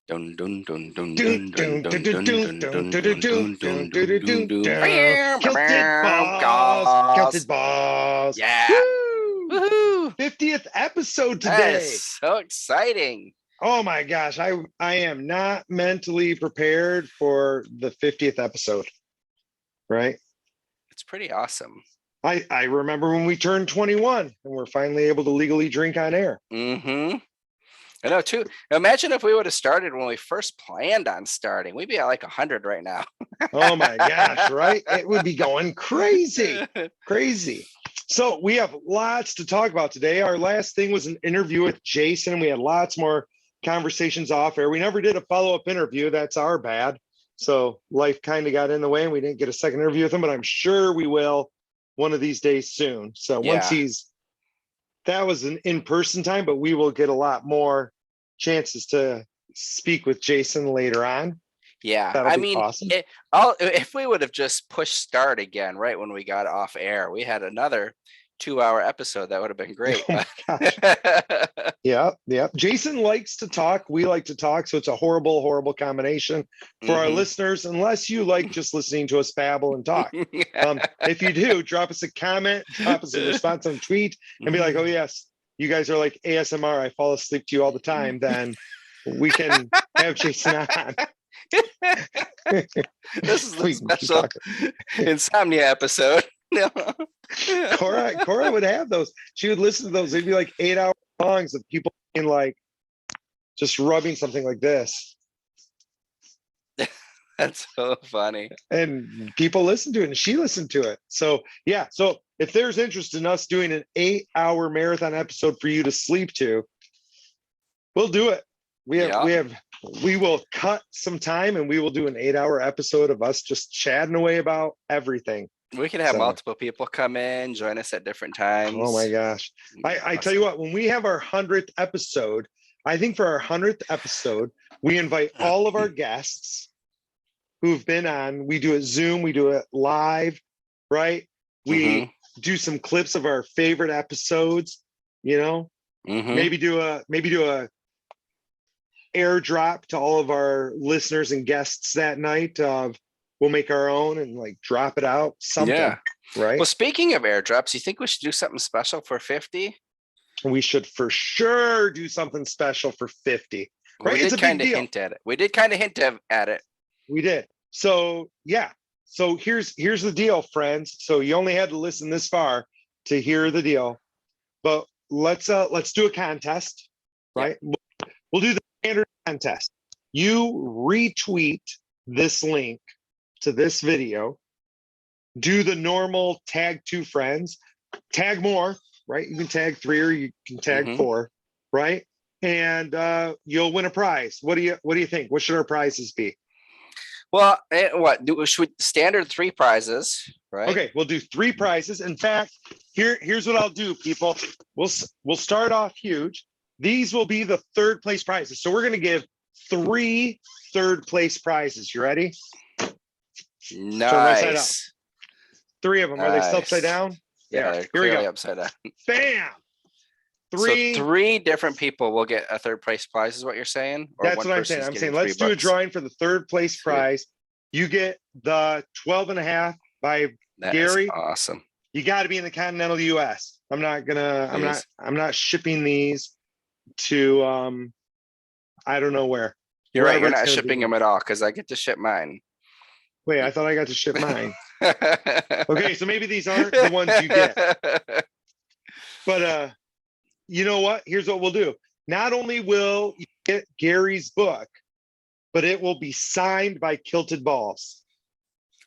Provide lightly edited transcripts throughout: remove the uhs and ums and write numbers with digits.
Dun dun dun dun Dun, dun dun dun, dun, dun dun, dun dun, dun dun, dun dun, dun, dun dun, dun dun, dun dun, dun dun, dun dun, dun. dun. Kilted balls, kilted balls. Yeah. Woo! Woohoo! 50th episode That is today. so exciting. Oh my gosh, I am not mentally prepared for the 50th episode, right? It's pretty awesome. I remember when we turned 21 and we're finally able to legally drink on air. Mm-hmm. I know too. Imagine if we would have started when we first planned on starting. We'd be at like 100 right now. Oh my gosh, right? It would be going crazy, crazy. So we have lots to talk about today. Our last thing was an interview with Jason. We had lots more conversations off air. We never did a follow-up interview. That's our bad. So life kind of got in the way and we didn't get a second interview with him, but I'm sure we will one of these days soon. So once Yeah. that was an in-person time, but we will get a lot more chances to speak with Jason later on. Yeah. That'll I be mean, awesome. if we would have just pushed start again right when we got off air, we had another 2-hour episode. That would have been great. Oh my gosh. Yeah. Jason likes to talk. We like to talk. So it's a horrible, horrible combination for our listeners, unless you like just listening to us babble and talk. If you do, drop us a comment, drop us a response on tweet, and be like, oh, yes, you guys are like ASMR. I fall asleep to you all the time. Then we can have Jason on. This is the special insomnia episode. Cora would have those. She would listen to those. They'd be like 8-hour songs of people being like just rubbing something like this. That's so funny. And people listen to it and she listened to it. So yeah. So if there's interest in us doing an 8-hour marathon episode for you to sleep to, we'll do it. We will cut some time and we will do an 8-hour episode of us just chatting away about everything. We can have multiple people come in, join us at different times. Oh my gosh. I tell you what, when we have our 100th episode, I think for our 100th episode, we invite all of our guests who've been on. We do it Zoom, we do it live, right? We do some clips of our favorite episodes, maybe do a airdrop to all of our listeners and guests that night. We'll make our own and like drop it out. Something, right? Well, speaking of airdrops, you think we should do something special for 50? We should for sure do something special for 50. Right? We did kind of hint at it. We did kind of hint at it. We did. So yeah. So here's the deal, friends. So you only had to listen this far to hear the deal. But let's do a contest, right? Yep. We'll do the standard contest. You retweet this link to this video, do the normal tag 2 friends, tag more, right? You can tag 3 or you can tag 4, right? And you'll win a prize. What do you think? What should our prizes be? Well, should we standard 3 prizes, right? Okay, we'll do 3 prizes. In fact, here's what I'll do, people. We'll start off huge. These will be the 3rd place prizes. So we're going to give 3 3rd place prizes. You ready? Nice. 3 of them. Nice. Are they still upside down? Yeah, they're clearly upside down. Bam! 3. So 3 different people will get a 3rd place prize, is what you're saying? Or that's what I'm saying. I'm saying let's do a drawing for the 3rd place prize. You get the 12.5 by Gary. Awesome. You got to be in the continental US. I'm not shipping these to I don't know where. You're right. You're not shipping them at all because I get to ship mine. Wait, I thought I got to ship mine. Okay, so maybe these aren't the ones you get. But you know what? Here's what we'll do. Not only will you get Gary's book, but it will be signed by Kilted Balls.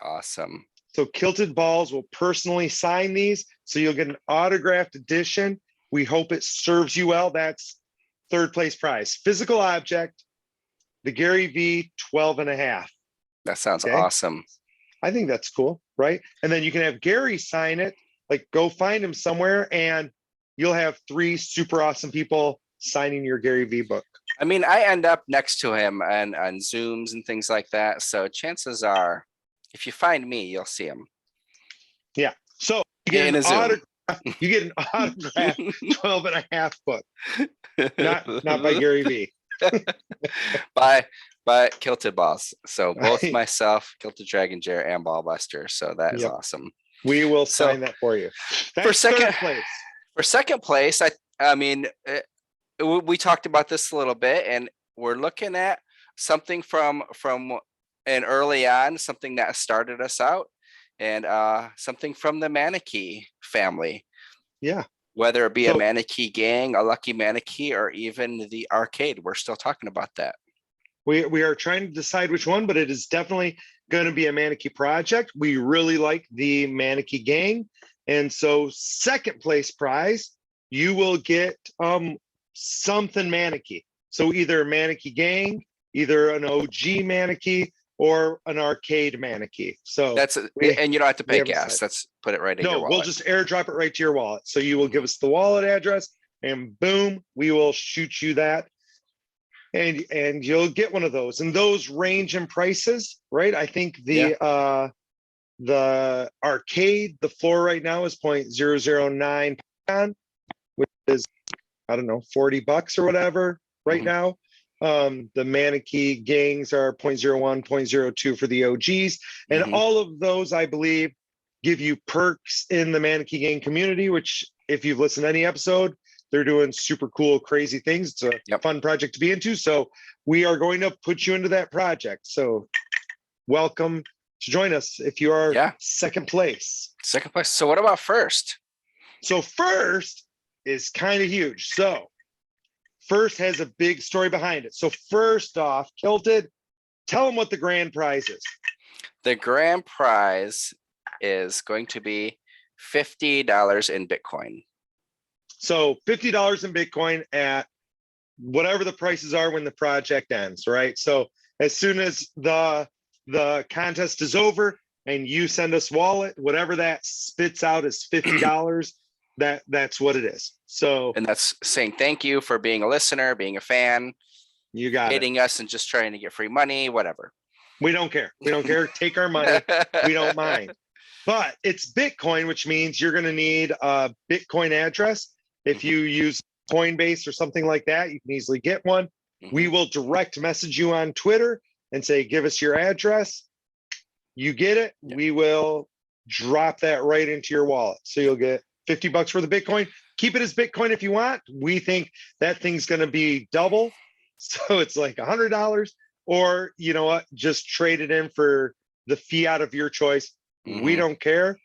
Awesome. So Kilted Balls will personally sign these. So you'll get an autographed edition. We hope it serves you well. That's 3rd place prize. Physical object, the Gary V 12.5. That sounds awesome. I think that's cool, right? And then you can have Gary sign it, like go find him somewhere and you'll have 3 super awesome people signing your Gary V book. I mean, I end up next to him on Zooms and things like that. So chances are, if you find me, you'll see him. Yeah. So you get an autographed 12.5 book. Not by Gary V. by Kilted Balls. So both Right. myself, Kilted Dragon, Jer, and Ballbuster. So that is Yep. awesome. We will So sign that for you. for That's second third place. for second place, I mean, we talked about this a little bit, and we're looking at something from an early on, something that started us out, and something from the Manakee family. Yeah. Whether it be a So Manakee gang, a Lucky Manakee, or even the arcade, we're still talking about that. we are trying to decide which one, but it is definitely going to be a Manakee project. We really like the Manakee gang. And so second place prize, you will get something Manakee. So either a Manakee gang, either an OG Manakee, or an arcade Manakee. So That's and you don't have to pay gas. That's put it right in your no, wallet. we'll just airdrop it right to your wallet. So you will give us the wallet address, and boom, we will shoot you that, and you'll get one of those. And those range in prices, right? I think the arcade, the floor right now is 0.009 pound, which is, I don't know, $40 or whatever right now. The Manakee gangs are 0.01, 0.02 for the OGs. And all of those, I believe, give you perks in the Manakee gang community, which if you've listened to any episode, they're doing super cool, crazy things. It's a fun project to be into. So we are going to put you into that project. So welcome to join us if you are second place. Second place. So what about first? So first is kind of huge. So first has a big story behind it. So first off, Kilted, tell them what the grand prize is. The grand prize is going to be $50 in Bitcoin. So $50 in Bitcoin at whatever the prices are when the project ends, right? So as soon as the contest is over and you send us wallet, whatever that spits out is $50. That's what it is. So, and that's saying thank you for being a listener, being a fan. You got hating it. us and just trying to get free money, whatever. We don't care. We don't care. Take our money. We don't mind. But it's Bitcoin, which means you're going to need a Bitcoin address. If you use Coinbase or something like that, you can easily get one. We will direct message you on Twitter and say, give us your address. You get it. We will drop that right into your wallet. So you'll get $50 for the Bitcoin. Keep it as Bitcoin if you want. We think that thing's going to be double. So it's like $100, or you know what, just trade it in for the fiat of your choice. We don't care.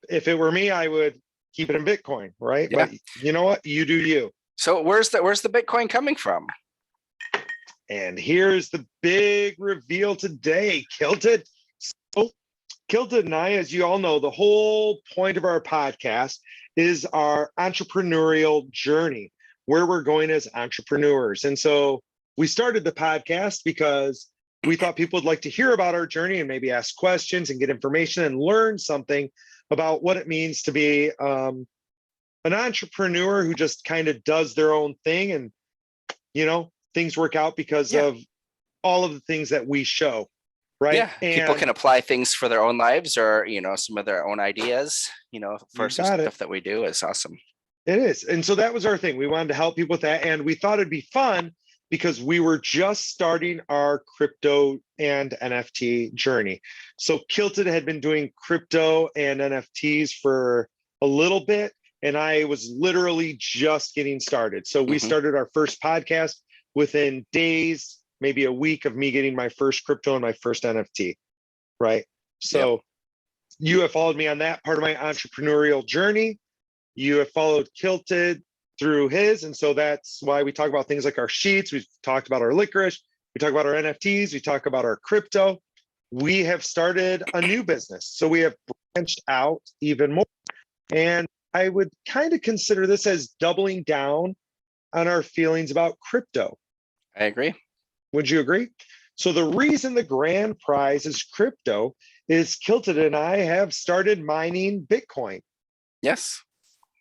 If it were me, I would keep it in Bitcoin, right? But you know what, you do you. So where's the Bitcoin coming from? And here's the big reveal today, Kilted. So Kilted and I, as you all know, the whole point of our podcast is our entrepreneurial journey, where we're going as entrepreneurs. And so we started the podcast because we thought people would like to hear about our journey and maybe ask questions and get information and learn something about what it means to be an entrepreneur who just kind of does their own thing. And, you know, things work out because of all of the things that we show. Right. Yeah. And people can apply things for their own lives, or, you know, some of their own ideas, you know, for some stuff that we do. Is awesome. It is. And so that was our thing. We wanted to help people with that. And we thought it'd be fun because we were just starting our crypto and NFT journey. So Kilted had been doing crypto and NFTs for a little bit, and I was literally just getting started. So we started our first podcast within days, maybe a week of me getting my first crypto and my first NFT, right? So you have followed me on that part of my entrepreneurial journey. You have followed Kilted through his. And so that's why we talk about things like our sheets. We've talked about our licorice. We talk about our NFTs. We talk about our crypto. We have started a new business. So we have branched out even more. And I would kind of consider this as doubling down on our feelings about crypto. I agree. Would you agree? So the reason the grand prize is crypto is Kilted and I have started mining Bitcoin. Yes.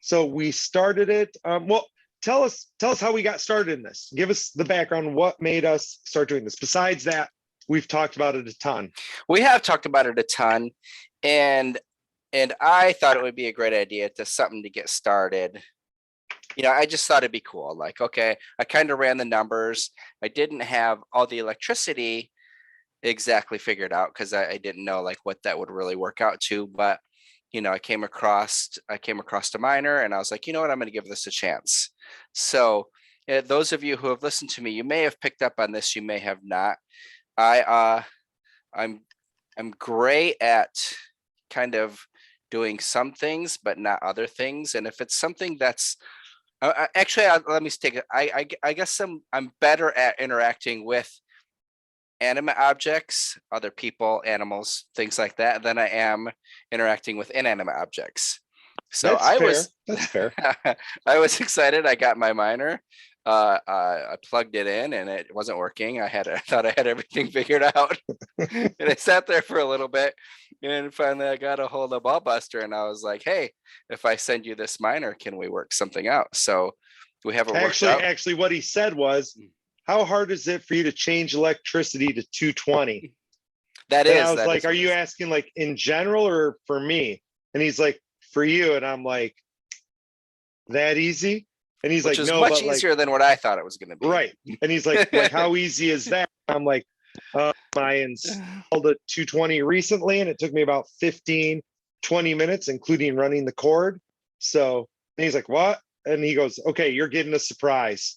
So we started it. Well, tell us how we got started in this. Give us the background. What made us start doing this? Besides that, we've talked about it a ton. We have talked about it a ton, and I thought it would be a great idea to something to get started I just thought it'd be cool. Like, okay, I kind of ran the numbers. I didn't have all the electricity exactly figured out because I didn't know like what that would really work out to. But I came across a miner and I was like, you know what, I'm going to give this a chance. So those of you who have listened to me, you may have picked up on this, you may have not. I I'm great at kind of doing some things, but not other things. And if it's something that's actually, let me take it. I guess I'm better at interacting with animate objects, other people, animals, things like that, than I am interacting with inanimate objects. So That's fair. That's fair. I was excited. I got my miner. I plugged it in and it wasn't working. I thought I had everything figured out, and I sat there for a little bit, and finally I got a hold of Ballbuster, and I was like, "Hey, if I send you this miner, can we work something out?" So we have it worked out. Actually, what he said was, how hard is it for you to change electricity to 220? That And is. I was that like, is are what you it is. asking like in general or for me? And he's like, for you. And I'm like, that easy? And he's Which like, is no, much but like, easier than what I thought it was going to be. right. And he's like, how easy is that? I'm like, I installed a 220 recently and it took me about 15, 20 minutes, including running the cord. So and he's like, what? And he goes, okay, you're getting a surprise.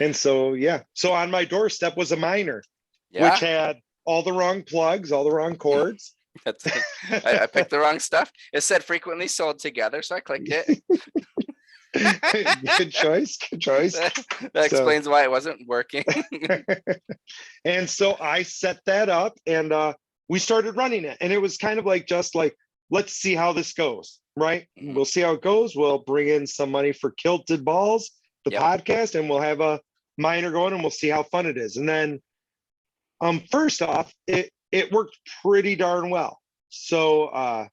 And so, yeah. So on my doorstep was a miner, which Yeah, had all the wrong plugs, all the wrong cords. that's I picked the wrong stuff. It said frequently sold together, so I clicked it. Good choice. Good choice. That So, explains why it wasn't working. and so I set that up and we started running it. And it was kind of like, just like, let's see how this goes, right? Mhm. We'll see how it goes. We'll bring in some money for Kilted Balls, the Yep. podcast, and we'll have a miner going and we'll see how fun it is. And then first off, it worked pretty darn well. So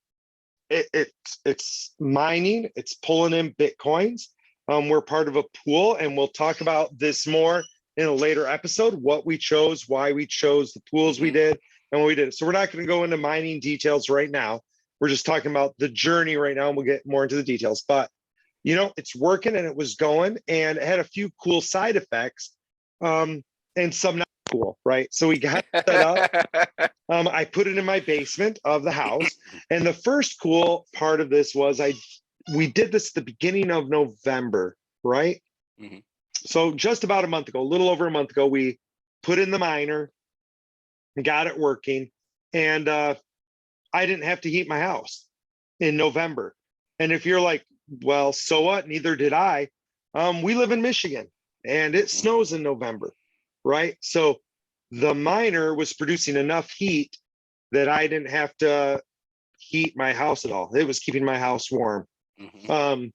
it's mining, it's pulling in Bitcoins. We're part of a pool, and we'll talk about this more in a later episode, what we chose, why we chose the pools we did, and what we did. So we're not going to go into mining details right now. We're just talking about the journey right now, and we'll get more into the details. But it's working and it was going, and it had a few cool side effects, and some not cool, right? So we got set up. I put it in my basement of the house. And the first cool part of this was we did this at the beginning of November, right? Mhm. So just about a month ago, a little over a month ago, we put in the miner, got it working, and I didn't have to heat my house in November. And if you're like, well, so what? Neither did I. We live in Michigan and it snows in November, right? So the miner was producing enough heat that I didn't have to heat my house at all. It was keeping my house warm. Mhm.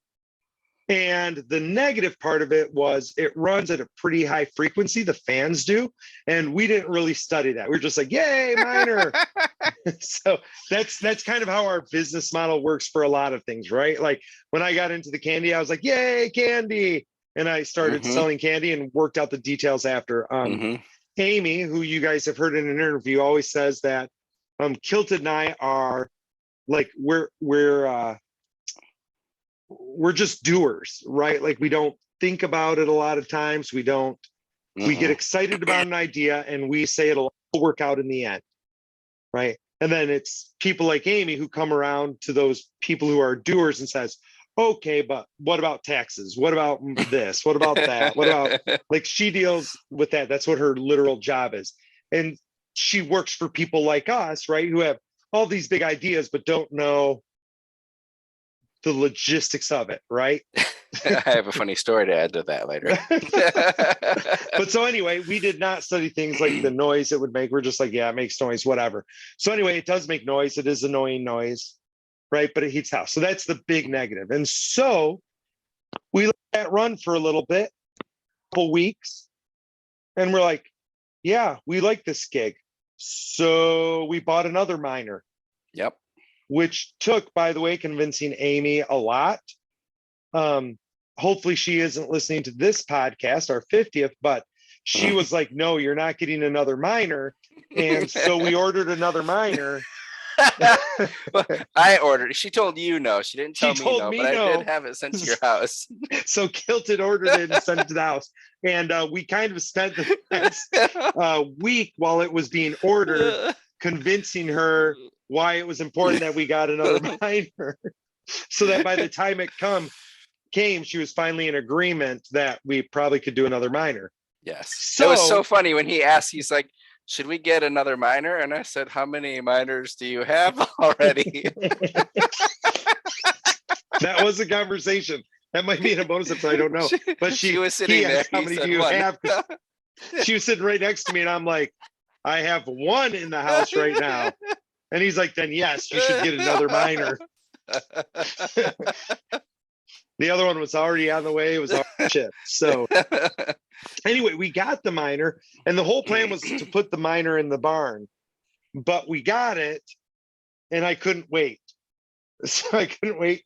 And the negative part of it was it runs at a pretty high frequency, the fans do. And we didn't really study that. We are just like, yay, miner. So that's kind of how our business model works for a lot of things, right? Like when I got into the candy, I was like, yay, candy. And I started Mhm. selling candy and worked out the details after. Mhm. Amy, who you guys have heard in an interview, always says that Kilted and I are like we're just doers, right? Like we don't think about it a lot of times. We get excited about an idea and we say it'll work out in the end, right? And then it's people like Amy who come around to those people who are doers and says, okay, but what about taxes? What about this? What about that? What about, like, she deals with that. That's what her literal job is. And she works for people like us, right? Who have all these big ideas, but don't know the logistics of it, right? I have a funny story to add to that later. But so anyway, we did not study things like the noise it would make. We're just like, yeah, it makes noise, whatever. So anyway, it does make noise. It is annoying noise, right? But it heats house. So that's the big negative. And so we let that run for a little bit, a couple weeks, and we're like, yeah, we like this gig. So we bought another miner. Yep. Which took, by the way, convincing Amy a lot. Hopefully she isn't listening to this podcast, our 50th, but she was like, no, you're not getting another miner. And so we ordered another miner Well, I ordered. She told you no. She didn't She tell me told no, me but I no. did have it sent to your house. So Kilted ordered it and sent it to the house. And we kind of spent the next week while it was being ordered convincing her why it was important that we got another minor, so that by the time it came, she was finally in agreement that we probably could do another minor. Yes. It was so So funny when he asked, he's like, should we get another minor? And I said, how many minors do you have already? that was a conversation. That might be in a bonus episode, I don't know. But She was he sitting there. asked, how He many said do you one. have? 'Cause she was sitting right next to me, and I'm like, I have one in the house right now. And he's like, then yes, you should get another minor. The other one was already on the way. It was all shit. So anyway, we got the minor, and the whole plan was to put the minor in the barn. But we got it, and I couldn't wait. So I couldn't wait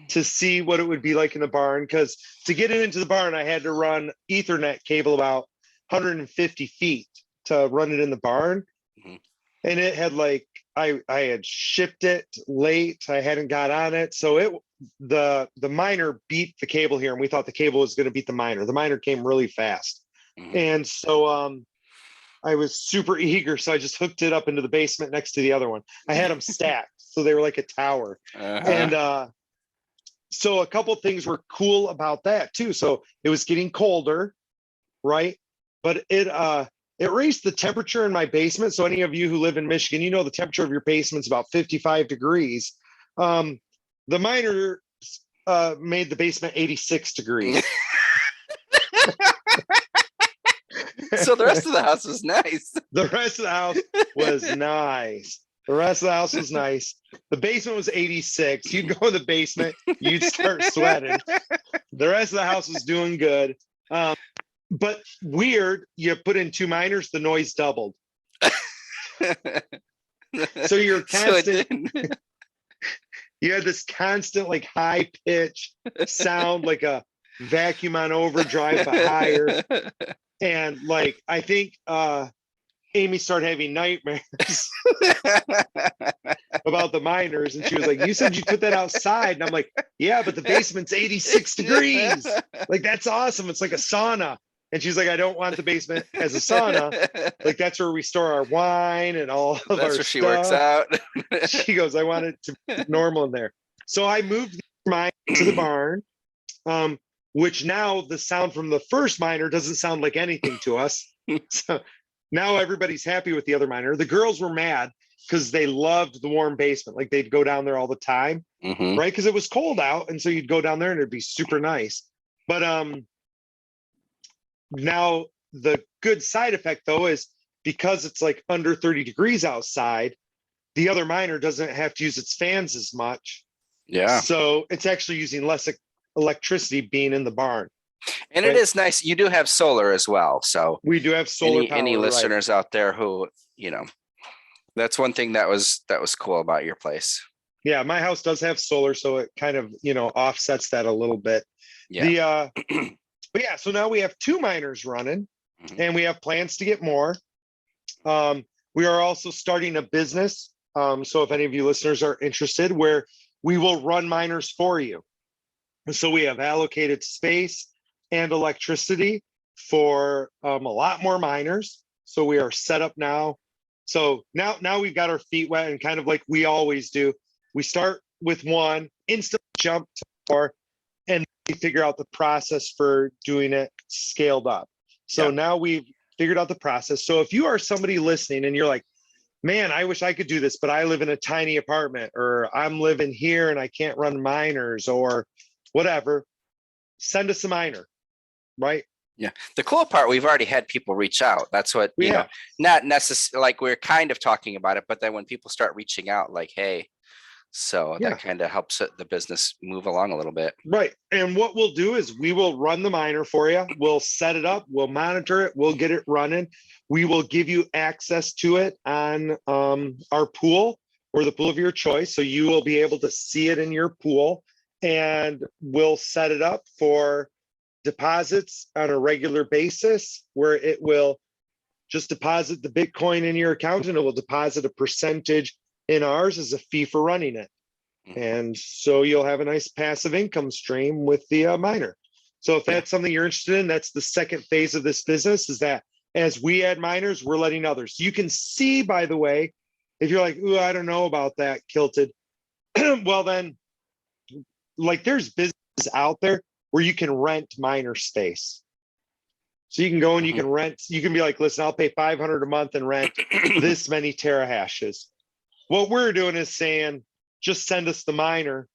to see what it would be like in the barn, because to get it into the barn, I had to run Ethernet cable about 150 feet to run it in the barn. Mhm. And it had like, I had shipped it late. I hadn't got on it. So the minor beat the cable here, and we thought the cable was going to beat the minor. The minor came really fast. Mhm. And so I was super eager. So I just hooked it up into the basement next to the other one. I had them stacked, so they were like a tower. And so a couple things were cool about that too. So it was getting colder, right? But it raised the temperature in my basement. So any of you who live in Michigan, you know the temperature of your basement's about 55 degrees. The minor made the basement 86 degrees. So the rest of the house was nice. The rest of the house was nice. The rest of the house was nice. The basement was 86. You'd go in the basement, you'd start sweating. The rest of the house was doing good. But weird, you put in two minors, the noise doubled. So you're constant, you had this constant like high pitch sound, like a vacuum on overdrive, but higher. And like, I think Amy started having nightmares about the minors. And she was like, you said you put that outside. And I'm like, yeah, but the basement's 86 degrees. Like, that's awesome. It's like a sauna. And she's like, I don't want the basement as a sauna. Like, that's where we store our wine and all of That's our where stuff. she works out. She goes, I want it to be normal in there. So I moved mine to the barn, which now the sound from the first minor doesn't sound like anything to us. So now everybody's happy with the other minor. The girls were mad because they loved the warm basement. Like, they'd go down there all the time, right? Because it was cold out. And so you'd go down there and it'd be super nice. But now the good side effect though is because it's like under 30 degrees outside, the other minor doesn't have to use its fans as much. Yeah. So it's actually using less electricity being in the barn. And it is nice. You do have solar as well. So we do have solar power. Any right? listeners out there who, that's one thing that was cool about your place. Yeah, my house does have solar, so it kind of, offsets that a little bit. Yeah. But yeah, so now we have two miners running, and we have plans to get more. We are also starting a business. So if any of you listeners are interested, where we will run miners for you. So we have allocated space and electricity for a lot more miners. So we are set up now. So now we've got our feet wet, and kind of like we always do. We start with one, instantly jump to four, and we figure out the process for doing it scaled up. So now we've figured out the process. So if you are somebody listening and you're like, man, I wish I could do this, but I live in a tiny apartment, or I'm living here and I can't run miners, or whatever, send us a minor, right? Yeah. The cool part, we've already had people reach out. That's what, not necessarily, like, we're kind of talking about it, but then when people start reaching out, like, hey, so that kind of helps the business move along a little bit. Right. And what we'll do is we will run the minor for you. We'll set it up. We'll monitor it. We'll get it running. We will give you access to it on our pool, or the pool of your choice. So you will be able to see it in your pool, and we'll set it up for deposits on a regular basis, where it will just deposit the Bitcoin in your account, and it will deposit a percentage and ours is a fee for running it. And so you'll have a nice passive income stream with the miner. So if that's something you're interested in, that's the second phase of this business, is that as we add miners, we're letting others. You can see, by the way, if you're like, ooh, I don't know about that, Kilted. Well, then, like, there's businesses out there where you can rent miner space. So you can go and you can rent, you can be like, listen, I'll pay 500 a month and rent this many terahashes. What we're doing is saying, just send us the miner.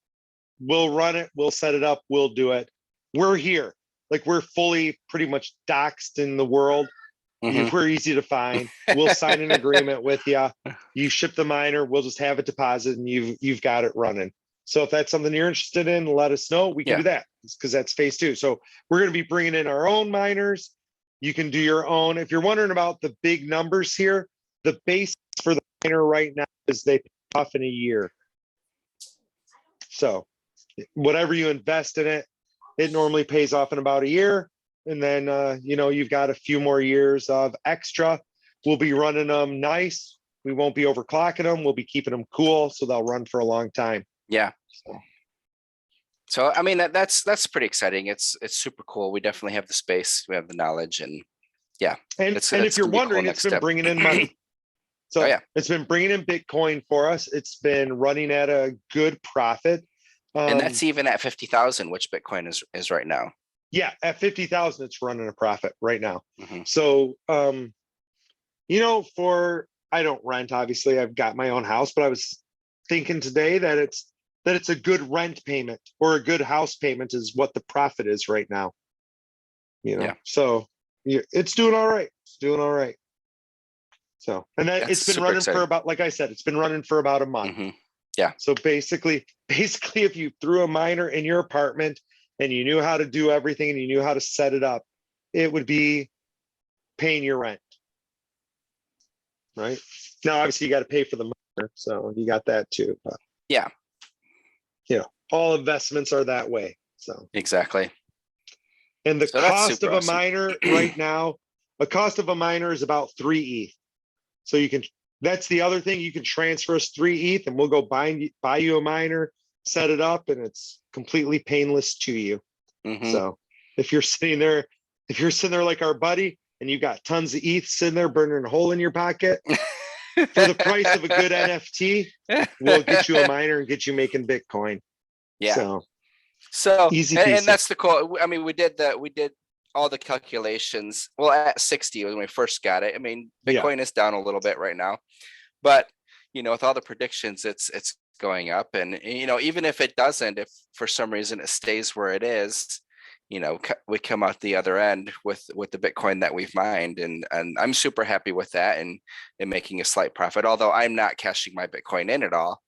We'll run it. We'll set it up. We'll do it. We're here. Like, we're fully pretty much doxed in the world. We're easy to find. We'll sign an agreement with you. You ship the miner. We'll just have it deposited and you've got it running. So if that's something you're interested in, let us know. We can do that, because that's phase 2. So we're going to be bringing in our own miners. You can do your own. If you're wondering about the big numbers here, the base for the miner right now is they pay off in a year. So whatever you invest in it, it normally pays off in about a year. And then, you've got a few more years of extra. We'll be running them nice. We won't be overclocking them. We'll be keeping them cool, so they'll run for a long time. Yeah. So I mean, that's pretty exciting. It's super cool. We definitely have the space. We have the knowledge, and And if you're wondering, it's been bringing in money. So it's been bringing in Bitcoin for us. It's been running at a good profit. And that's even at 50,000, which Bitcoin is right now. Yeah, at 50,000, it's running a profit right now. So, I don't rent, obviously, I've got my own house, but I was thinking today that it's a good rent payment, or a good house payment is what the profit is right now. So it's doing all right. It's doing all right. So, and that it's been running for about, like I said, it's been running for about a month. Yeah. So basically, if you threw a miner in your apartment and you knew how to do everything and you knew how to set it up, it would be paying your rent. Right now, obviously, you got to pay for the miner, so you got that too. But all investments are that way. So exactly. And the cost of a miner right now, the cost of a miner is about 3 ETH. So that's the other thing. You can transfer us 3 ETH and we'll go buy you a miner, set it up, and it's completely painless to you. So if you're sitting there like our buddy, and you got tons of ETH sitting there burning a hole in your pocket, for the price of a good NFT, we'll get you a miner and get you making Bitcoin. Yeah. So easy and that's the cool. I mean, we did all the calculations. Well, at 60 when we first got it. I mean, Bitcoin is down a little bit right now, but with all the predictions, it's going up. And even if it doesn't, if for some reason it stays where it is, we come out the other end with the Bitcoin that we've mined, and I'm super happy with that, and making a slight profit. Although I'm not cashing my Bitcoin in at all.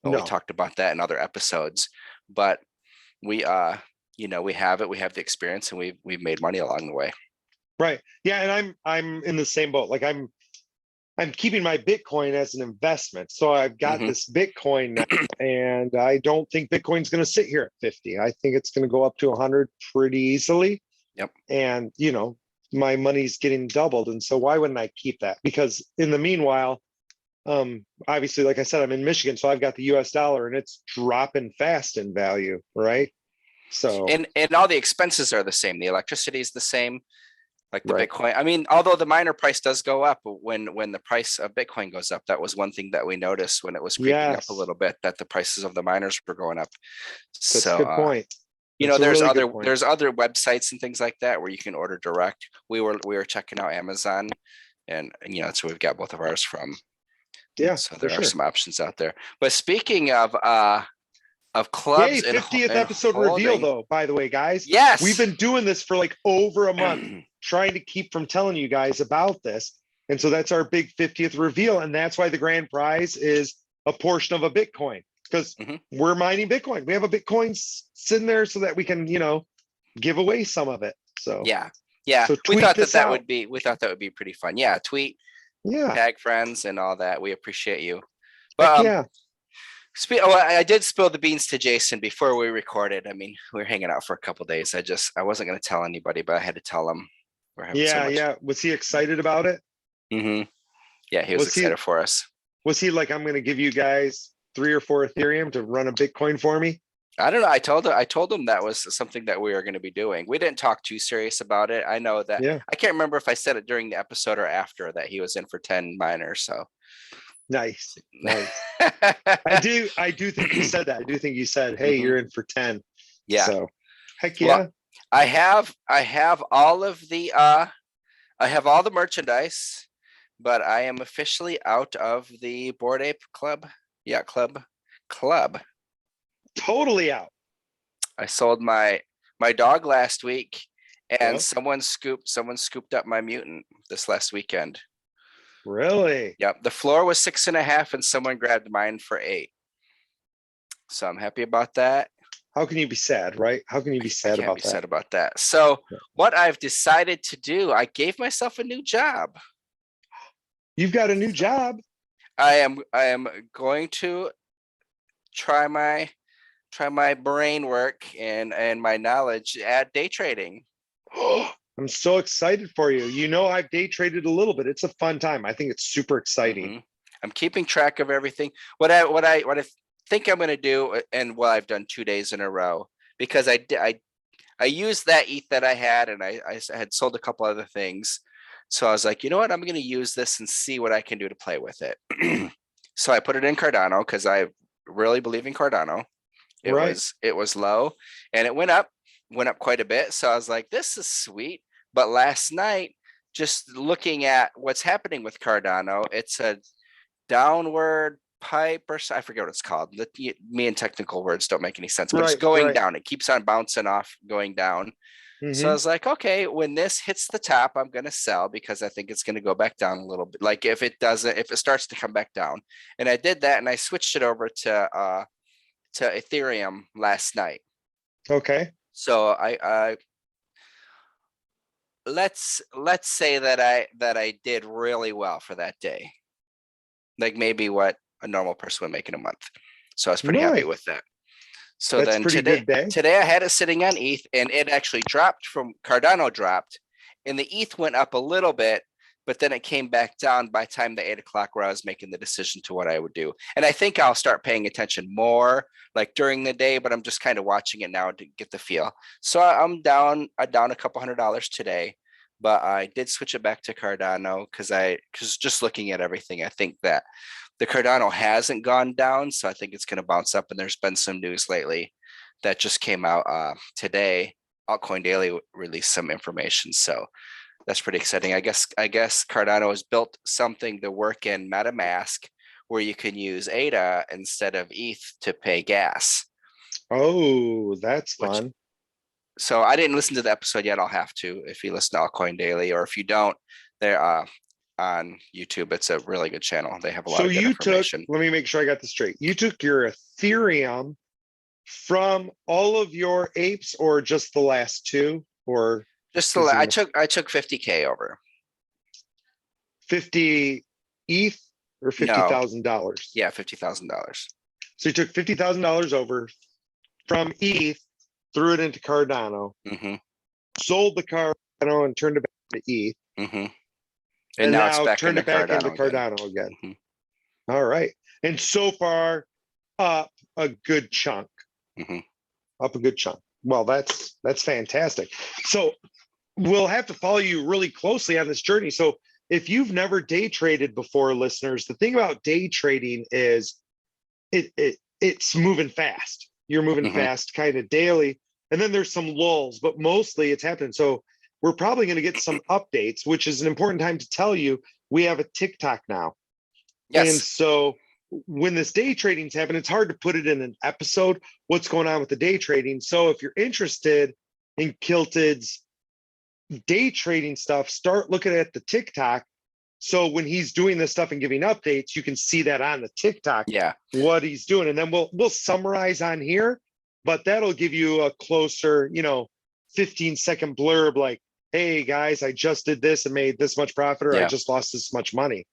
We talked about that in other episodes, but we we have it. We have the experience, and we've made money along the way. Right. Yeah, and I'm in the same boat. Like I'm keeping my Bitcoin as an investment. So I've got this Bitcoin now, and I don't think Bitcoin's going to sit here at 50. I think it's going to go up to 100 pretty easily. Yep. And, my money's getting doubled. And so why wouldn't I keep that? Because in the meanwhile, obviously, like I said, I'm in Michigan, so I've got the US dollar and it's dropping fast in value. Right. So, and all the expenses are the same. The electricity is the same. Like the Bitcoin. I mean, although the miner price does go up when the price of Bitcoin goes up, that was one thing that we noticed when it was creeping up a little bit, that the prices of the miners were going up. That's a good point. There's other websites and things like that where you can order direct. We were checking out Amazon, and that's where we've got both of ours from. Yeah. So there are some options out there. But speaking of clubs, 50th episode reveal, though, by the way, guys. Yes. We've been doing this for like over a month, trying to keep from telling you guys about this. And so that's our big 50th reveal. And that's why the grand prize is a portion of a Bitcoin, because we're mining Bitcoin. We have a Bitcoin sitting there so that we can, give away some of it. So yeah. So we thought that would be pretty fun. Yeah. Tweet, yeah, tag friends and all that. We appreciate you. But I did spill the beans to Jason before we recorded. I mean, we were hanging out for a couple of days. I wasn't going to tell anybody, but I had to tell him. Yeah. Was he excited about it? Yeah, he was excited for us. Was he like, I'm going to give you guys 3 or 4 Ethereum to run a Bitcoin for me? I don't know. I told him that was something that we were going to be doing. We didn't talk too serious about it. I know that Yeah. I can't remember if I said it during the episode or after that he was in for 10 miners. So Nice. Nice. I do think you said that. I do think you said, hey, Mhm. you're in for 10. Yeah. So heck Well, yeah. I have all of the I have all the merchandise, but I am officially out of the Bored Ape Club. Yeah, club. Totally out. I sold my dog last week, and Yep. someone scooped up my mutant this last weekend. Really? Yep, the floor was 6.5, and someone grabbed mine for 8. So I'm happy about that. How can you be sad, right? How can you be I sad can't about be that? sad about that. So Yeah. what I've decided to do, I gave myself a new job. You've got a new job. I am going to try my brain work and my knowledge at day trading. I'm so excited for you. You know, I've day traded a little bit. It's a fun time. I think it's super exciting. Mhm. I'm keeping track of everything. What I think I'm going to do, and well, I've done 2 days in a row because I used that ETH that I had, and I had sold a couple other things. So I was like, you know what, I'm going to use this and see what I can do to play with it. So I put it in Cardano because I really believe in Cardano. Right. It was low, and it went up quite a bit. So I was like, this is sweet. But last night, just looking at what's happening with Cardano, it's a downward pipe, or I forget what it's called. Me and technical words don't make any sense, but it's Right. going Right. down. It keeps on bouncing off, going down. So I Mm-hmm. was like, okay, when this hits the top, I'm going to sell because I think it's going to go back down a little bit. Like if it starts to come back down. And I did that, and I switched it over to Ethereum last night. Okay. So I let's say that I did really well for that day. Like maybe what a normal person would make in a month. So I was pretty happy Nice. with that. So That's then pretty good day. today I had it sitting on ETH, and it actually dropped from Cardano dropped, and the ETH went up a little bit, but then it came back down by time the 8 o'clock where I was making the decision to what I would do. And I think I'll start paying attention more like during the day, but I'm just kind of watching it now to get the feel. So I'm down a couple $100 today, but I did switch it back to Cardano because just looking at everything, I think that the Cardano hasn't gone down, so I think it's going to bounce up. And there's been some news lately that just came out today. Altcoin Daily released some information, so that's pretty exciting. I guess Cardano has built something to work in MetaMask where you can use ADA instead of ETH to pay gas. Oh, that's fun. So I didn't listen to the episode yet. I'll have to if you listen to Altcoin Daily, or if you don't, they're on YouTube. It's a really good channel. They have a lot of good information. Let me make sure I got this straight. You took your Ethereum from all of your apes, or just the last 2, or just I took 50K over. 50 ETH or $50,000? Yeah, $50,000. So you took $50,000 over from ETH, threw it into Cardano, sold the Cardano and turned it back to ETH. And now it's back turned it back into Cardano again. All right. And so far, up a good chunk. Up a good chunk. Well, that's fantastic. So we'll have to follow you really closely on this journey. So if you've never day traded before, listeners, the thing about day trading is it's moving fast. You're moving fast kind of daily. And then there's some lulls, but mostly it's happening. So we're probably going to get some updates, which is an important time to tell you we have a TikTok now. Yes. And so when this day trading's happening, it's hard to put it in an episode, what's going on with the day trading. So if you're interested in Kilted's day trading stuff, start looking at the TikTok. So when he's doing this stuff and giving updates, you can see that on the TikTok, what he's doing. And then we'll summarize on here, but that'll give you a closer, 15-second blurb like, hey guys, I just did this and made this much profit, or I just lost this much money.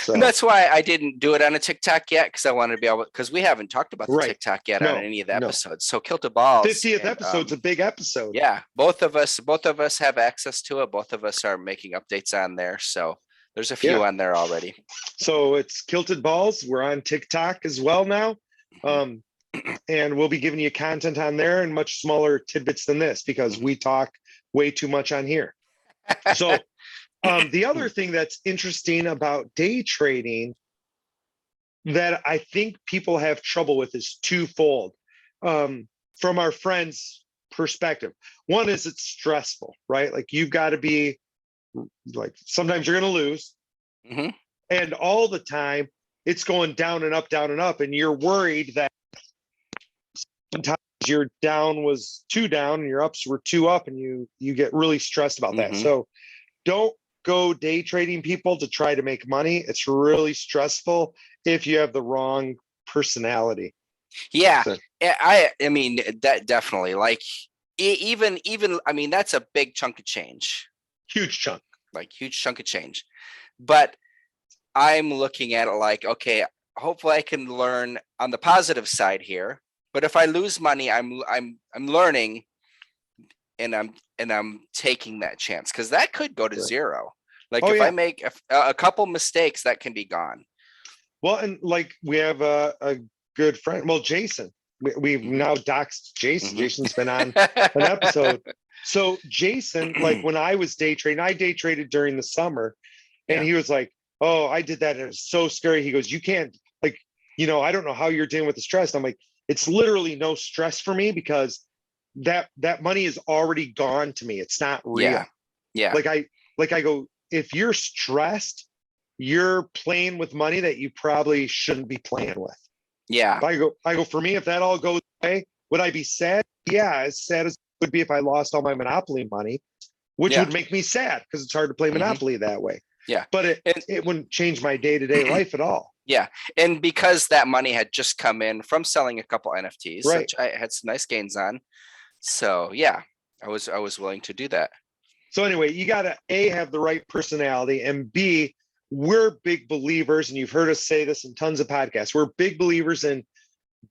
So and that's why I didn't do it on a TikTok yet, because I wanted to be able, because we haven't talked about the TikTok yet on any of the episodes. So Kilted Balls 50th episode's a big episode. Yeah, both of us have access to it. Both of us are making updates on there. So There's a few on there already. So it's Kilted Balls. We're on TikTok as well now. Mhm. And we'll be giving you content on there and much smaller tidbits than this because we talk way too much on here. So the other thing that's interesting about day trading that I think people have trouble with is twofold. From our friends' perspective, one is it's stressful, right? Like you've got to be like sometimes you're going to lose, Mhm. and all the time it's going down and up, and you're worried that sometimes your down was two down and your ups were two up, and you get really stressed about that. Mhm. So don't go day trading people to try to make money. It's really stressful if you have the wrong personality. Yeah, So, I mean that definitely like even I mean that's a big chunk of change, huge chunk. like huge chunk of change. But I'm looking at it like, okay, hopefully I can learn on the positive side here. But if I lose money, I'm learning, and I'm taking that chance because that could go to Right. zero. Like Oh if I yeah. make a couple mistakes, that can be gone. Well, and like we have a good friend. Well, Jason. We've Mhm. now doxed Jason. Mhm. Jason's been on an episode. So Jason, like when I was day trading, I day traded during the summer, and Yeah. he was like, "Oh, I did that. And it was so scary." He goes, "You can't like, I don't know how you're dealing with the stress." I'm like, "It's literally no stress for me because that money is already gone to me. It's not real." Yeah. Yeah. Like I go, if you're stressed, you're playing with money that you probably shouldn't be playing with. Yeah. I go, for me, if that all goes away, would I be sad? Yeah, as sad as it would be if I lost all my Monopoly money, which Yeah. would make me sad because it's hard to play Mhm. Monopoly that way. Yeah. But it And it wouldn't change my day-to-day life at all. yeah. And because that money had just come in from selling a couple NFTs, Right. which I had some nice gains on. So yeah, I was willing to do that. So anyway, you gotta A, have the right personality, and B, we're big believers, and you've heard us say this in tons of podcasts. We're big believers in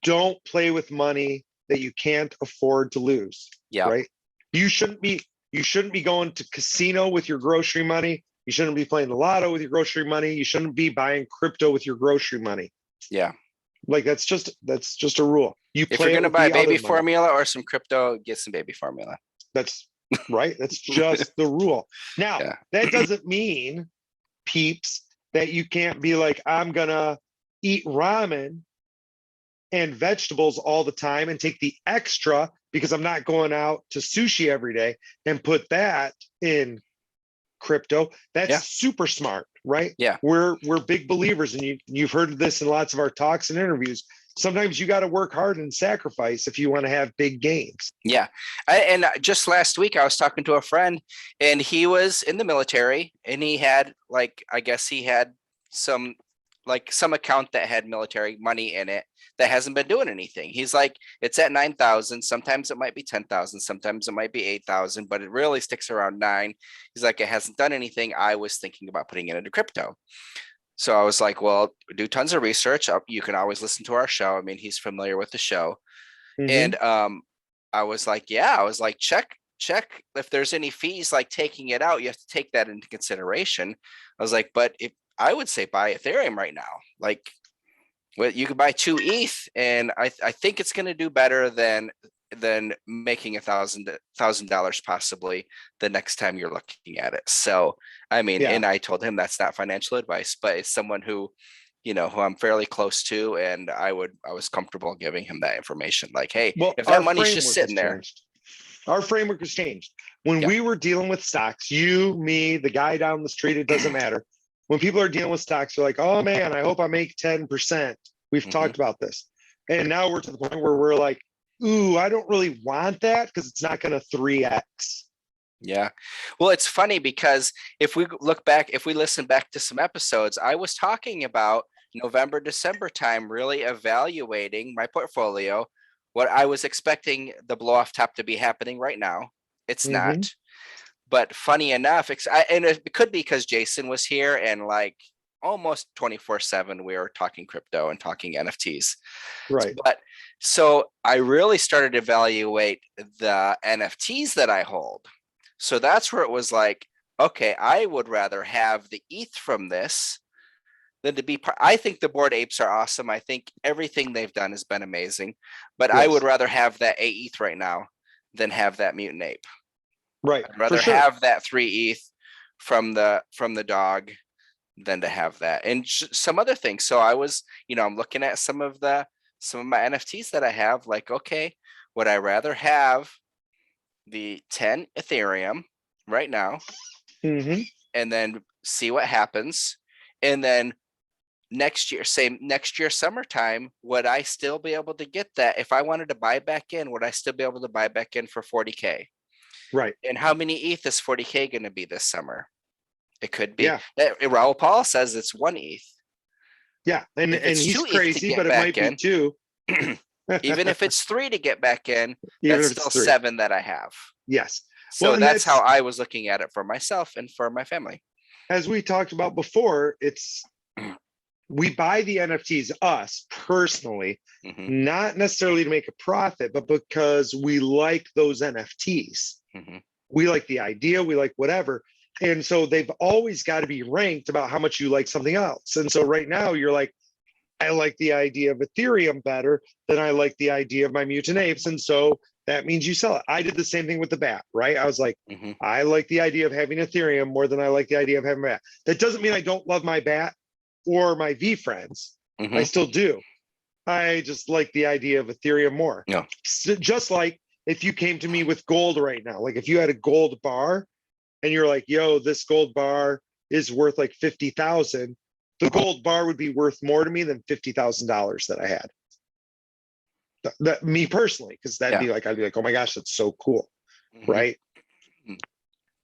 don't play with money that you can't afford to lose, Yeah. right? You shouldn't be you shouldn't be going to casino with your grocery money. You shouldn't be playing the lotto with your grocery money. You shouldn't be buying crypto with your grocery money. Yeah. Like that's just a rule. You If you're play it gonna with buy the baby other money. formula or some crypto, get some baby formula. That's right. That's just the rule. Now, Yeah. that doesn't mean, peeps, that you can't be like, I'm gonna eat ramen and vegetables all the time and take the extra because I'm not going out to sushi every day and put that in crypto. That's Yeah. super smart, right? Yeah. We're big believers, and you've heard this in lots of our talks and interviews. Sometimes you got to work hard and sacrifice if you want to have big gains. Yeah. And just last week, I was talking to a friend, and he was in the military, and he had like, I guess he had some some account that had military money in it that hasn't been doing anything. He's like, it's at 9,000. Sometimes it might be 10,000. Sometimes it might be 8,000, but it really sticks around 9. He's like, it hasn't done anything. I was thinking about putting it into crypto. So I was like, well, do tons of research. You can always listen to our show. I mean, he's familiar with the show. Mm-hmm. And I was like, yeah, I was like, check if there's any fees like taking it out. You have to take that into consideration. I was like, but if I would say buy Ethereum right now, like well, you could buy 2 ETH, and I think it's going to do better than making $1,000 possibly the next time you're looking at it. So I mean, Yeah. and I told him that's not financial advice, but it's someone who who I'm fairly close to, and I was comfortable giving him that information. Like, hey, Well, if that our money's just framework has sitting there, changed. Our framework has changed. When yeah, we were dealing with stocks, you, me, the guy down the street, it doesn't matter. When people are dealing with stocks, they're like, oh man, I hope I make 10%. We've hmm talked about this. And now we're to the point where we're like, ooh, I don't really want that because it's not going to 3x. yeah. Well, it's funny because if we listen back to some episodes, I was talking about November, December time, really evaluating my portfolio, what I was expecting the blow off top to be happening right now. It's Mm-hmm. not. But funny enough, and it could be because Jason was here, and like almost 24/7 we were talking crypto and talking NFTs. Right. But so I really started to evaluate the NFTs that I hold. So that's where it was like, okay, I would rather have the ETH from this than to be part. I think the Bored Apes are awesome. I think everything they've done has been amazing, but I would Yes. rather have that ETH right now than have that mutant ape. Right. I'd For rather sure. have that 3 ETH from the dog than to have that. And some other things. So I was, I'm looking at some of my NFTs that I have, like, okay, would I rather have the 10 Ethereum right now Hmm. and then see what happens? And then next year summertime, would I still be able to get that? If I wanted to buy back in, would I still be able to buy back in for 40K? Right. And how many ETH is 40K going to be this summer? It could be. Yeah. Raul Paul says it's 1 ETH. Yeah. And If it's he's 2 ETH to crazy, get but it might back be in, two. even if it's 3 to get back in, Even that's if it's still three. 7 that I have. Yes. Well, So and that's how that's, I was looking at it for myself and for my family. as we talked about before, we buy the NFTs, us personally, Mhm, not necessarily to make a profit, but because we like those NFTs. mhm. We like the idea, we like whatever. And so they've always got to be ranked about how much you like something else. And so right now you're like, I like the idea of Ethereum better than I like the idea of my mutant apes. And so that means you sell it. I did the same thing with the bat, right? I was like, Mhm. I like the idea of having Ethereum more than I like the idea of having a bat. That doesn't mean I don't love my bat or my V friends. I Mhm. still do. I just like the idea of Ethereum more. Yeah. Just like if you came to me with gold right now, like if you had a gold bar and you're like, yo, this gold bar is worth like 50,000, the gold bar would be worth more to me than $50,000 that I had. That me personally, because that'd Yeah. be like, I'd be like, oh my gosh, that's so cool. Mhm. Right.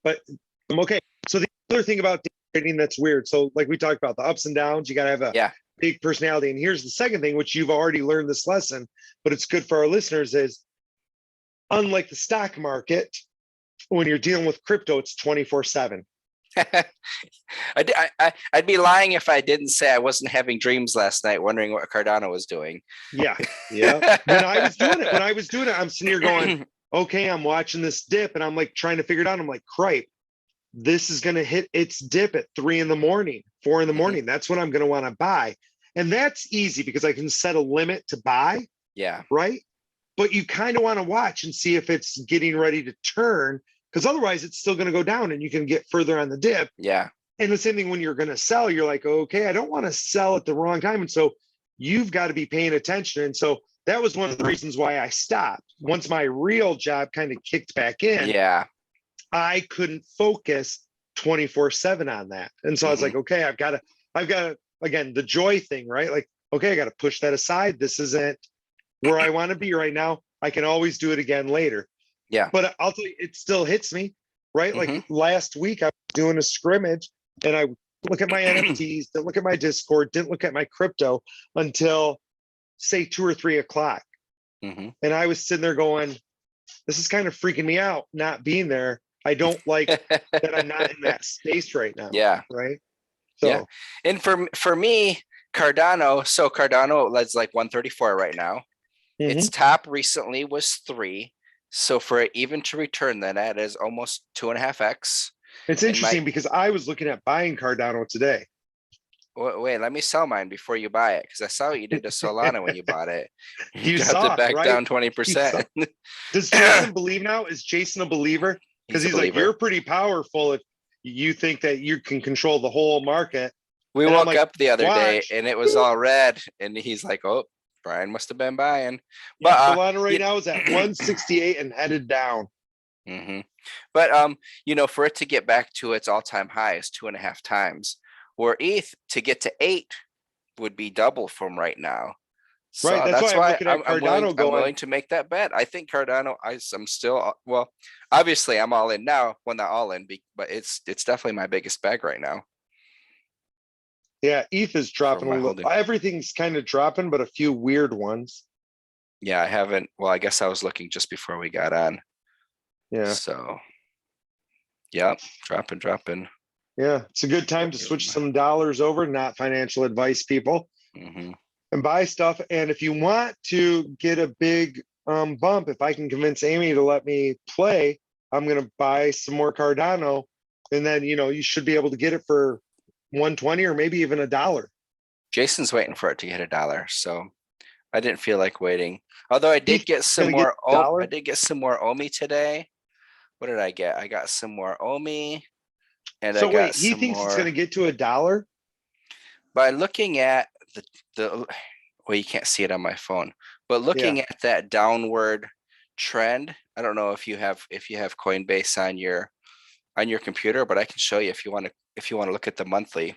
But I'm okay. So the other thing about day trading that's weird. So like we talked about the ups and downs, you got to have a Yeah. big personality. And here's the second thing, which you've already learned this lesson, but it's good for our listeners is unlike the stock market, when you're dealing with crypto, it's 24/7. I'd be lying if I didn't say I wasn't having dreams last night, wondering what Cardano was doing. Yeah. Yeah. When I was doing it, I'm sitting here going, okay, I'm watching this dip and I'm like trying to figure it out. I'm like, cripe, this is going to hit its dip at 3 in the morning, 4 in the Mhm. morning. That's when I'm going to want to buy. And that's easy because I can set a limit to buy, Yeah. right? But you kind of want to watch and see if it's getting ready to turn because otherwise it's still going to go down and you can get further on the dip. Yeah. And the same thing when you're going to sell, you're like, okay, I don't want to sell at the wrong time. And so you've got to be paying attention. And so that was one of the reasons why I stopped. Once my real job kind of kicked back in, Yeah. I couldn't focus 24/7 on that. And so I was Mhm. like, okay, I've got to, again, the joy thing, right? Like, okay, I got to push that aside. This isn't where I want to be right now. I can always do it again later. Yeah. But I'll tell you, it still hits me, right? Like Mhm. last week, I was doing a scrimmage and I look at my NFTs, didn't look at my Discord, didn't look at my crypto until say 2 or 3 o'clock. Mhm. And I was sitting there going, this is kind of freaking me out not being there. I don't like that I'm not in that space right now. Yeah. Right. Yeah. So, And for me, Cardano is like 134 right now. Its mhm. top recently was 3. So for it even to return that is almost 2.5x. It's And my interesting because I was looking at buying Cardano today. wait, let me sell mine before you buy it because I saw what you did to Solana when you bought it. You You dropped it saw it, back right? down You saw. 20%. Does Jason believe now? Is Jason a believer? Because He's a he's like, you're believer. pretty powerful if you think that you can control the whole market. We And I'm woke like, up the other day watch. and it was all red, and he's like, "Oh, Brian must have been buying." Yeah, But Solana right you, now is at 168 and headed down. mhm. But for it to get back to its all-time high is 2.5 times, where ETH to get to 8 would be double from right now. Right. So That's that's why I'm why looking I'm, at I'm willing. Cardano I'm going, willing to make that bet. I think Cardano. I'm still well. Obviously, I'm all in now. Well, not all in, but it's definitely my biggest bag right now yeah, ETH is for dropping a my little. holding. Everything's kind of dropping, but a few weird ones. Yeah, I haven't. Well, I guess I was looking just before we got on. Yeah. So, yeah, dropping. Yeah. It's a good time to switch some dollars over, not financial advice, people, Mm-hmm. and buy stuff. And if you want to get a big bump, if I can convince Amy to let me play, I'm going to buy some more Cardano And then, you should be able to get it for 120 or maybe even $1. Jason's waiting for it to hit $1, so I didn't feel like waiting. Although I did Think get it's some gonna get more. a dollar? I did get some more Omi today. What did I get? I got some more Omi, and I So got wait, he some thinks it's gonna more get to $1? by looking at the. Well, you can't see it on my phone, but looking Yeah. at that downward trend. I don't know if you have Coinbase on your computer, but I can show you if you want to look at the monthly.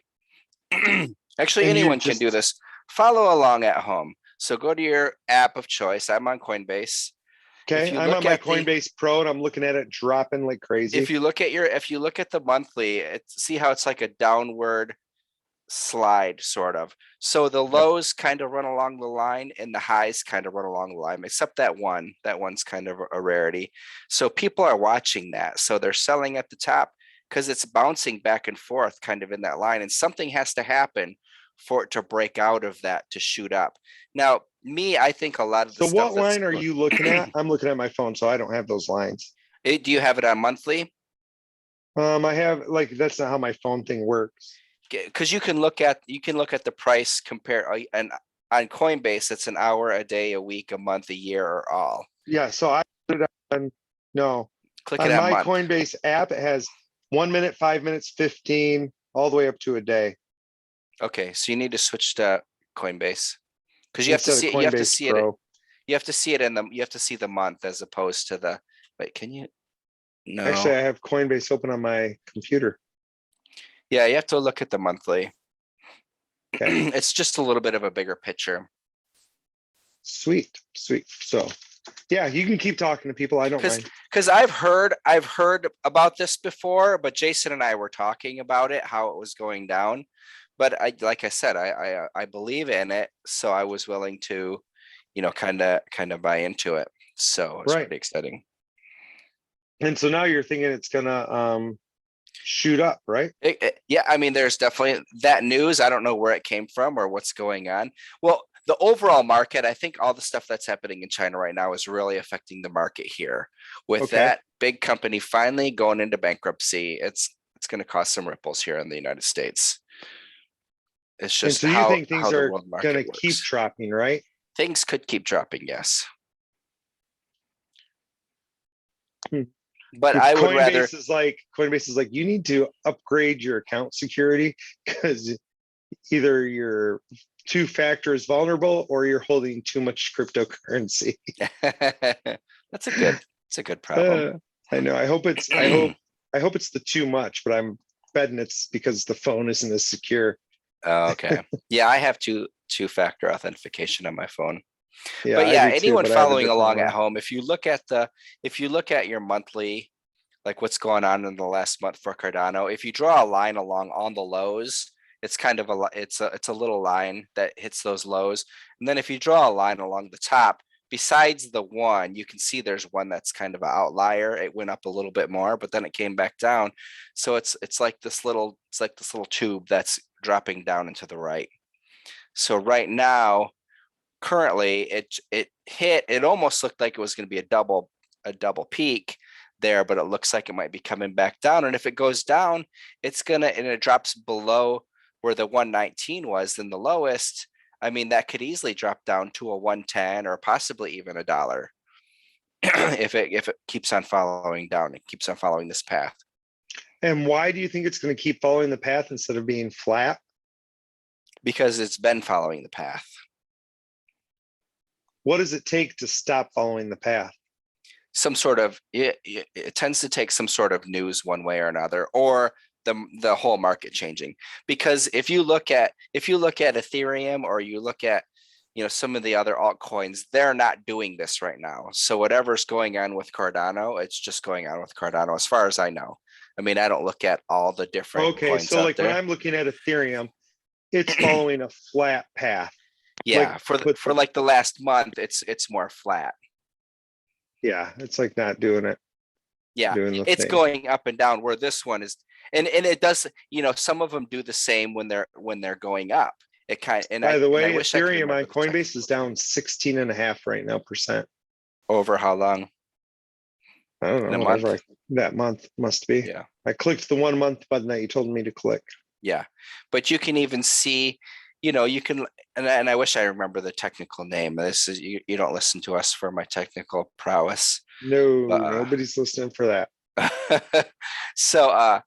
Actually, And you anyone can do just, this. Follow along at home. So go to your app of choice. I'm on Coinbase. If okay, you I'm on look my at the Coinbase Pro and I'm looking at it dropping like crazy. if you look at the monthly, see how it's like a downward slide sort of. So the Yep. lows kind of run along the line and the highs kind of run along the line, except that one. That one's kind of a rarity. So people are watching that. So they're selling at the top because it's bouncing back and forth kind of in that line. And something has to happen for it to break out of that to shoot up. Now, I think a lot of the So stuff what that's line are you looking at? I'm looking at my phone, so I don't have those lines. do you have it on monthly? I have like that's not how my phone thing works. Because you can look at the price compare and on Coinbase, it's an hour, a day, a week, a month, a year, or all. Yeah, so I put it on no. Click it On on my month. Coinbase app, it has 1 minute, 5 minutes, 15, all the way up to a day Okay, so you need to switch to Coinbase because you have to instead of see it. Coinbase Pro. You have to see it in the. You have to see the month as opposed to the. Wait, can you? Actually, No. I have Coinbase open on my computer. Yeah, you have to look at the monthly. Okay. It's just a little bit of a bigger picture. Sweet, sweet. So, yeah, you can keep talking to people. I don't mind. Because I've heard about this before, but Jason and I were talking about it, how it was going down. But like I said, I believe in it, so I was willing to, kind of buy into it. So it's Right. pretty exciting. And so now you're thinking it's gonna shoot up, right? Yeah, I mean, there's definitely that news. I don't know where it came from or what's going on. Well, the overall market, I think all the stuff that's happening in China right now is really affecting the market here. With Okay. that big company finally going into bankruptcy, it's going to cause some ripples here in the United States. It's And just so you think how things the are world gonna market keep works. dropping, right? Things could keep dropping, yes. Hmm. But I would rather Coinbase is like you need to upgrade your account security because either your two-factor is vulnerable or you're holding too much cryptocurrency. That's a good problem. I know. I hope it's the too much, but I'm betting it's because the phone isn't as secure. Okay. Yeah, I have two-factor authentication on my phone. Yeah, But I yeah, do too, anyone but I have a following different along one. at home, if you look at your monthly, like what's going on in the last month for Cardano, if you draw a line along on the lows, it's kind of it's a little line that hits those lows. And then if you draw a line along the top, besides the one, you can see there's one that's kind of an outlier. It went up a little bit more, but then it came back down. So it's like this little tube that's dropping down into the right. So right now, currently it almost looked like it was going to be a double peak there, but it looks like it might be coming back down. And if it goes down, and it drops below where the 119 was, then the lowest, I mean, that could easily drop down to a 110 or possibly even $1 if it keeps on following down. It keeps on following this path. And why do you think it's going to keep following the path instead of being flat? Because it's been following the path. What does it take to stop following the path? Some sort of it tends to take some sort of news one way or another, or the whole market changing. Because if you look at Ethereum, or you look at some of the other altcoins, they're not doing this right now. So whatever's going on with Cardano, it's just going on with Cardano, as far as I know. I mean, I don't look at all the different coins so out like there. when I'm looking at Ethereum, it's following a flat path. Yeah, for like the last month, it's more flat. Yeah, it's like not doing it. Yeah, doing the it's thing. going up and down, where this one is, and it does, some of them do the same when they're going up. It kind and By the way, I wish I could Ethereum on remember the Coinbase is down 16.5 right now %. over how long? I don't in a know, month. whatever that month must be. Yeah. I clicked the 1 month button that you told me to click. Yeah. But you can even see, you can, and I wish I remember the technical name. This is, you don't listen to us for my technical prowess. No, But, nobody's listening for that. so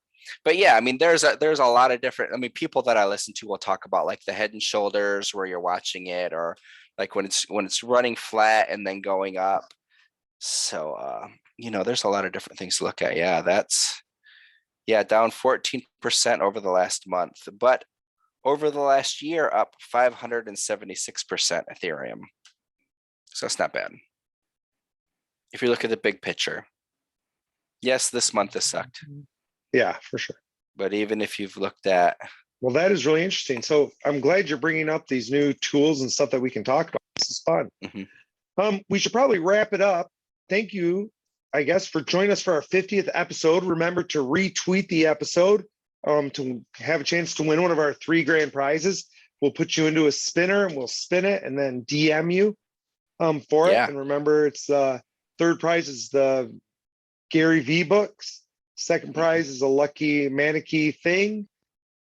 but yeah, I mean there's a lot of different, I mean, people that I listen to will talk about like the Head and Shoulders where you're watching it, or like when it's running flat and then going up. So there's a lot of different things to look at. Yeah, that's down 14% over the last month, but over the last year up 576% Ethereum. So it's not bad if you look at the big picture. Yes, this month has sucked. Yeah, for sure. But even if you've looked at, Well, that is really interesting. So I'm glad you're bringing up these new tools and stuff that we can talk about. This is fun. We should probably wrap it up. Thank you, I guess, for joining us for our 50th episode. Remember to retweet the episode to have a chance to win one of our 3 grand prizes. We'll put you into a spinner and we'll spin it and then DM you for it. And remember, it's third prize is the Gary V books. Second prize is a lucky mannequin thing.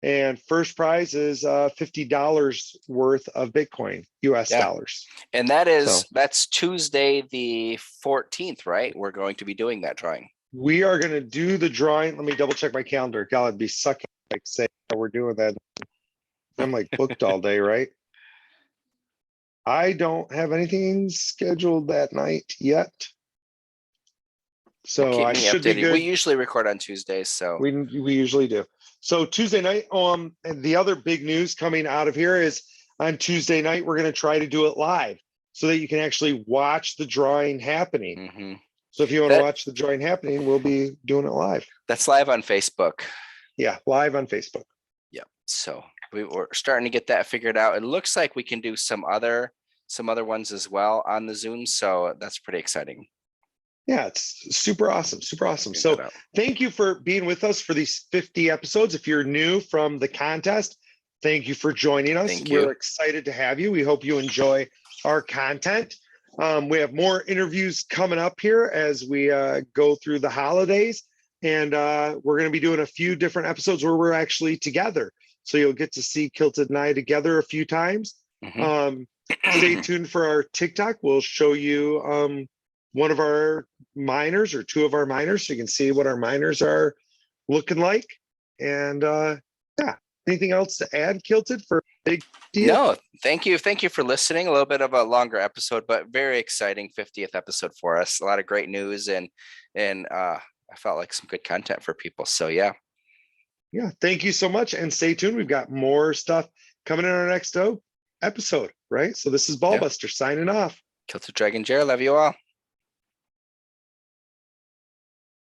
And first prize is $50 worth of Bitcoin, US dollars. And that's Tuesday the 14th, right? We're going to be doing that drawing. We are going to do the drawing. Let me double check my calendar. God, it'd be sucking like say we're doing that. I'm like booked all day, right? I don't have anything scheduled that night yet. So I should be good. We usually record on Tuesdays, so we usually do. So Tuesday night, and the other big news coming out of here is on Tuesday night, we're going to try to do it live so that you can actually watch the drawing happening. So if you want to watch the drawing happening, we'll be doing it live. That's live on Facebook. Yeah, live on Facebook. Yeah. So we're starting to get that figured out. It looks like we can do some other ones as well on the Zoom. So that's pretty exciting. Yeah, it's super awesome. Super awesome. So thank you for being with us for these 50 episodes. If you're new from the contest, thank you for joining us. We're excited to have you. We hope you enjoy our content. We have more interviews coming up here as we go through the holidays. And we're going to be doing a few different episodes where we're actually together. So you'll get to see Kilted and I together a few times. Stay tuned for our TikTok. We'll show you one of our miners or 2 of our miners so you can see what our miners are looking like. And yeah, anything else to add, Kilted, for a big deal? No, thank you. Thank you for listening. A little bit of a longer episode, but very exciting 50th episode for us. A lot of great news and I felt like some good content for people. So yeah. Yeah, thank you so much. And stay tuned. We've got more stuff coming in our next episode, right? So this is Ballbuster signing off. Kilted Dragon, Jared, love you all.